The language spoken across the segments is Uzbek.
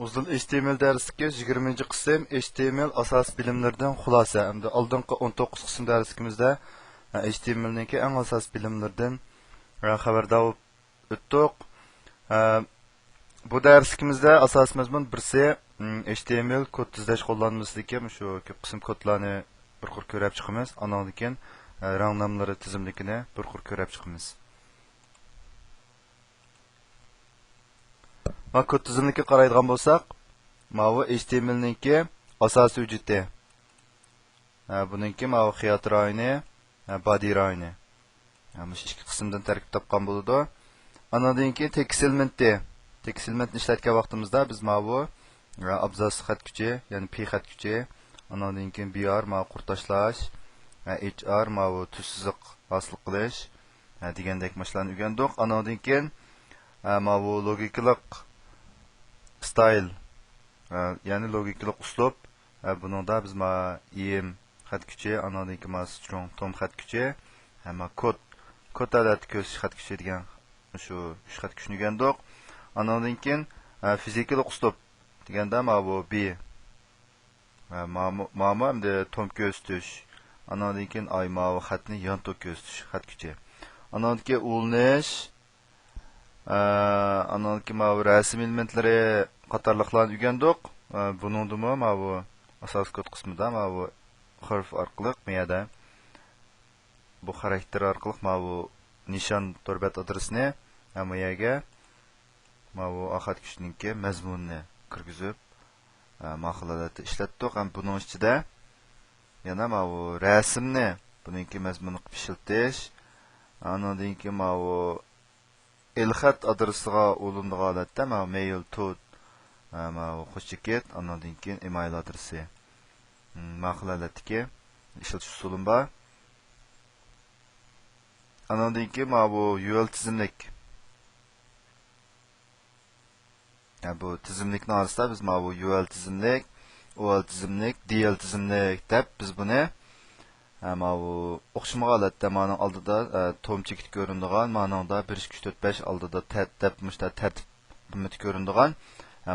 Uzun HTML dərsligi 20-ci qism HTML asas bilimlərdən xülasə. Hamda aldınqı 19 qism dərsigimizdə HTML-ninki ən asas bilimlərdən xəbərdar etdik. Bu dərsigimizdə asas məzmun birisi HTML kod tizləş qo'llanmasıdagi shu ko'p qism kodlarni bir qur ko'rib chiqamiz. Andan keyin rang nomlari tizimligini bir qur ko'rib chiqamiz. Kod tizimlikka qaraydigan bo'lsak, bu HTML-ninki asosiy hujjati. Buningki xiyot rayoni, body rayoni. Mush ikki qismdan tarkib topgan bo'ladi. Andan keyin text elementi. Text elementni ishlatgan vaqtimizda biz bu abzas xat kuchi, ya'ni p xat kuchi, andan keyin br qurtashlash, hr tuz siziq hosil qilish degandek mashlarni o'rgandik. Andan keyin bu logikalik style, ya'ni logikalik uslub. Buningda biz im xat kuchi, andan keyin strong tom xat kuchi, kod adati ko'z xat kuchi degan shu 3 xat kuchni o'rgandik. Andan keyin fizikalik uslub deganda bu b hamda tom ko'z tush. Andan keyin ay xatni yon to'q ko'z tush xat kuchi. Andan keyin ulanish, andan keyin rasm elementlari qatorliqlarni o'rgandik. Buningdimi bu asos kod qismida bu harf orqali miyada bu xarakter orqali bu nishon torbat adresini miyaga bu xat kuchninki mazmunni kirgizib holatda ishlatdik. Ham buning ichida yana bu rasmni buningki mazmunni pishiltish, andan keyin bu elxat adresiga ulandigan holatda mail to qo'shcheket, andan keyin email adresi holatdagi ishlatish usulim bor. Andan keyin bu URL tizimlik. Bu tizimlikni orasida biz bu URL tizimlik, OL tizimlik, DL tizimlik deb biz buni bu o'xshamagan holatda mana oldida tom chekit ko'rinadigan, manada 1 2 3 4 5 oldida deb tartib qimmat ko'rinadigan.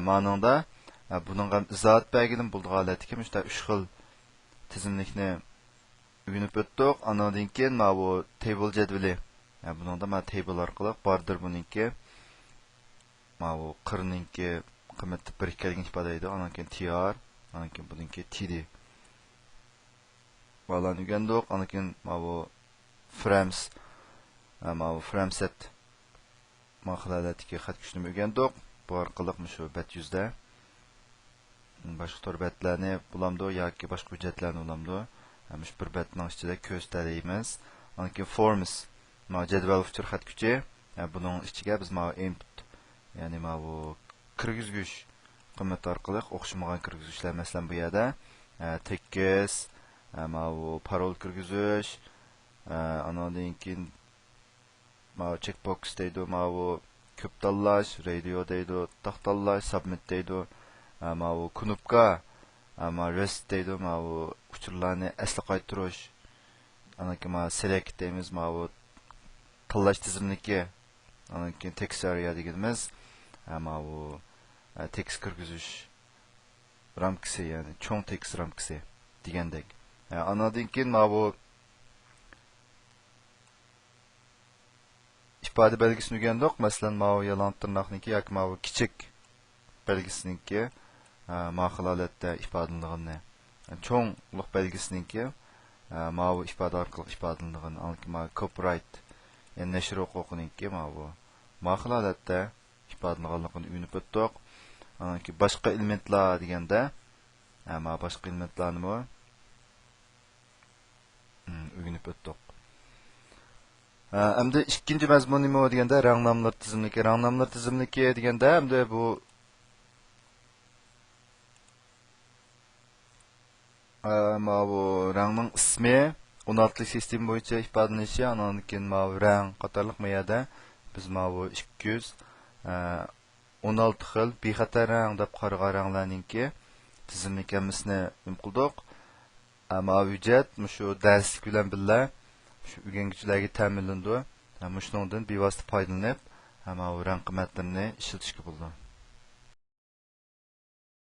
Manada buning ham izohat belgidan bo'lgan holatdagi 3 xil tizimlikni o'rganib o'tdik. Andan keyin bu table jadvali. Buningda table orqali bordir buningki bu qirninki qimmatni 1 kelgan ifodalaydi. Andan keyin tr, andan keyin buningki td. Valan o'rgandik. Andan keyin bu frames, frame set holatdagi xat kuchni o'rgandik. Bu orqali shu bet yuzda boshqa torbatlarni bulamdi yoki boshqa hujjatlarni bulamdi. Mush bir betning ichida ko'z tanlaymiz. Andan keyin forms, jadval uchun xat kuchi. Buning ichiga biz input, ya'ni bu kirgizgich qimmat orqali o'xshamagan kirgizgichlar, masalan bu yerda text, bu parol kirgizish, andan keyin checkbox deydi, bu ko'p tanlash, radio deydi, taxtallash, submit deydi, bu knopka, rest deydi, bu uchurlarni asli qaytarish, andan keyin select deymiz, bu tanlash tizimligi, andan keyin text area deganimiz, bu text kirgizish ramkasi, ya'ni cho'ng text ramkasi degandek. Andan keyin bu ifoda belgisini o'rgandik. Masalan, yalon tirnoqniki yoki bu kichik belgisiniki holatda ifodalanganini, cho'nglik belgisiniki bu ifoda orqali ifodalangan. Andan keyin copyright, ya'ni nashr huquqiniki bu holatda ifodalanganligini o'rganib o'tdik. Andan keyin boshqa elementlar deganda boshqa elementlarni o'rganib o'tdik. Hamda ikkinchi mazmun nima deganda rang nomlar tizimligi. Rang nomlar tizimligi deganda hamda bu rangning ismi 16 sistem bo'yicha ifodalanishi, andan keyin rang qatorliq miyada biz bu 216 xil bexatar rang deb qaragan ranglarninki tizimlik hammasini qildik. Hujjat shu darslik bilan birga shu o'rganuvchilarga ta'minlandi. Shuningdan bevosita foydalanib, rang qimmatlarini ishlatishga bo'ldi.